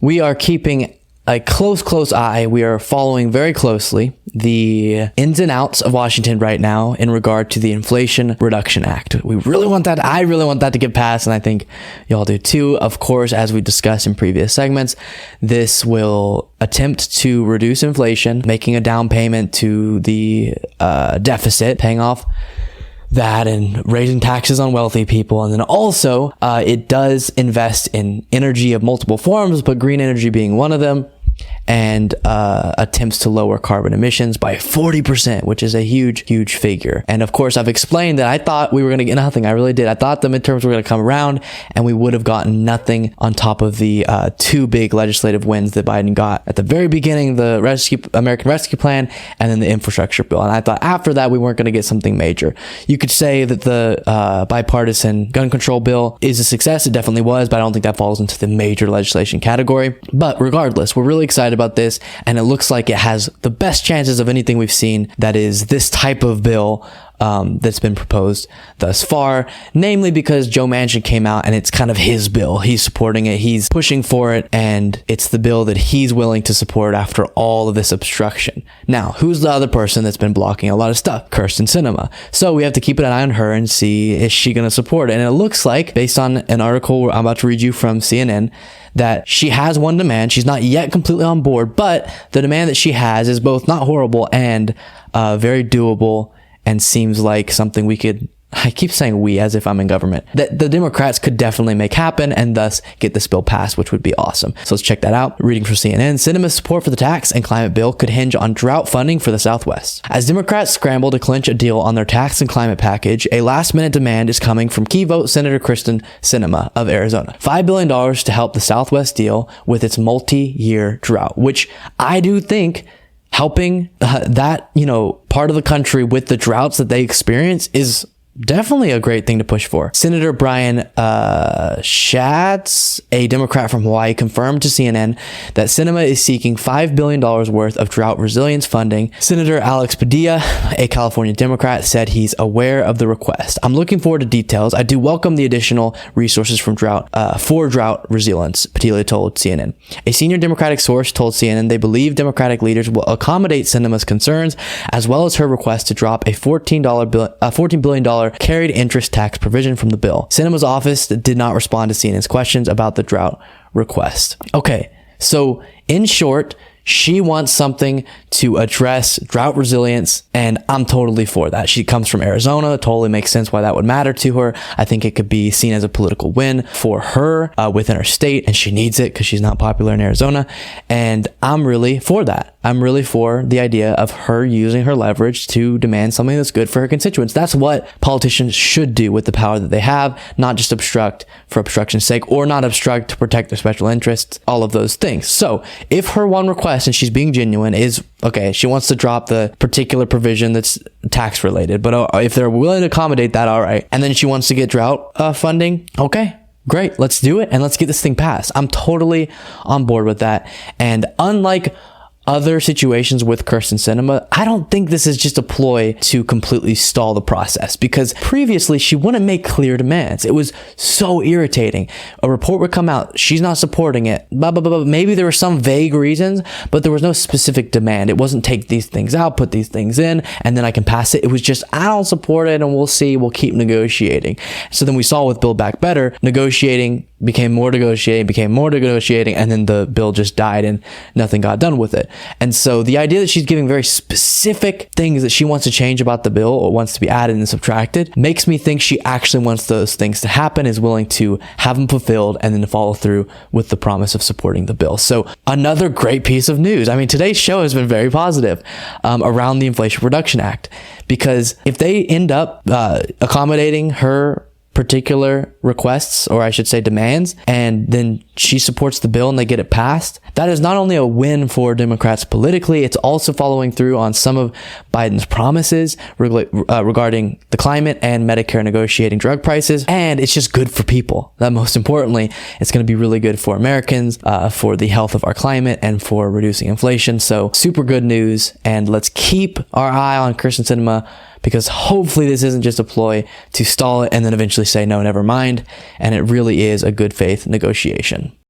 We are keeping a close eye. We are following very closely the ins and outs of Washington right now in regard to the Inflation Reduction Act. We really want that. I really want that to get passed, and I think y'all do too. Of course, as we discussed in previous segments, this will attempt to reduce inflation, making a down payment to the deficit, paying off that and raising taxes on wealthy people. And then also it does invest in energy of multiple forms, but green energy being one of them, and attempts to lower carbon emissions by 40%, which is a huge figure. And of course, I've explained that I thought we were going to get nothing. I really did. I thought the midterms were going to come around and we would have gotten nothing on top of the two big legislative wins that Biden got at the very beginning, the American Rescue Plan, and then the infrastructure bill. And I thought after that, we weren't going to get something major. You could say that the bipartisan gun control bill is a success. It definitely was, but I don't think that falls into the major legislation category. But regardless, we're really excited about this, and it looks like it has the best chances of anything we've seen that is this type of bill that's been proposed thus far, namely because Joe Manchin came out and it's kind of his bill. He's supporting it. He's pushing for it, and it's the bill that he's willing to support after all of this obstruction. Now, who's the other person that's been blocking a lot of stuff? Kyrsten Sinema. So we have to keep an eye on her and see, is she going to support it? And it looks like, based on an article I'm about to read you from CNN, that she has one demand. She's not yet completely on board, but the demand that she has is both not horrible and very doable, and seems like something we could, I keep saying we as if I'm in government, that the Democrats could definitely make happen and thus get this bill passed, which would be awesome. So let's check that out. Reading from CNN, Sinema's support for the tax and climate bill could hinge on drought funding for the Southwest. As Democrats scramble to clinch a deal on their tax and climate package, a last-minute demand is coming from key vote Senator Kyrsten Sinema of Arizona. $5 billion to help the Southwest deal with its multi-year drought, which I do think helping that, part of the country with the droughts that they experience is definitely a great thing to push for. Senator Brian Schatz, a Democrat from Hawaii, confirmed to CNN that Sinema is seeking $5 billion worth of drought resilience funding. Senator Alex Padilla, a California Democrat, said he's aware of the request. I'm looking forward to details. I do welcome the additional resources from drought resilience, Padilla told CNN. A senior Democratic source told CNN they believe Democratic leaders will accommodate Sinema's concerns, as well as her request to drop a $14 billion carried interest tax provision from the bill. Sinema's office did not respond to CNN's questions about the drought request. Okay, so in short, she wants something to address drought resilience, and I'm totally for that. She comes from Arizona. It totally makes sense why that would matter to her. I think it could be seen as a political win for her within her state, and she needs it because she's not popular in Arizona, and I'm really for that. I'm really for the idea of her using her leverage to demand something that's good for her constituents. That's what politicians should do with the power that they have, not just obstruct for obstruction's sake, or not obstruct to protect their special interests, all of those things. So if her one request, and she's being genuine, is, okay, she wants to drop the particular provision that's tax related, but if they're willing to accommodate that, all right. And then she wants to get drought funding, okay. Great, let's do it and let's get this thing passed. I'm totally on board with that. And unlike other situations with Kyrsten Sinema, I don't think this is just a ploy to completely stall the process, because previously she wouldn't make clear demands. It was so irritating. A report would come out, she's not supporting it, blah, blah, blah, blah. Maybe there were some vague reasons, but there was no specific demand. It wasn't take these things out, put these things in, and then I can pass it. It was just, I don't support it and we'll see, we'll keep negotiating. So then we saw with Build Back Better, negotiating became more negotiating, and then the bill just died and nothing got done with it. And so the idea that she's giving very specific things that she wants to change about the bill or wants to be added and subtracted makes me think she actually wants those things to happen, is willing to have them fulfilled, and then to follow through with the promise of supporting the bill. So another great piece of news. I mean, today's show has been very positive around the Inflation Reduction Act, because if they end up accommodating her particular requests, or I should say demands, and then she supports the bill and they get it passed, that is not only a win for Democrats politically, it's also following through on some of Biden's promises regarding the climate and Medicare negotiating drug prices, and it's just good for people. That most importantly, it's going to be really good for Americans, for the health of our climate, and for reducing inflation. So super good news, and let's keep our eye on Kyrsten Sinema, because hopefully this isn't just a ploy to stall it and then eventually say, no, never mind. And it really is a good faith negotiation.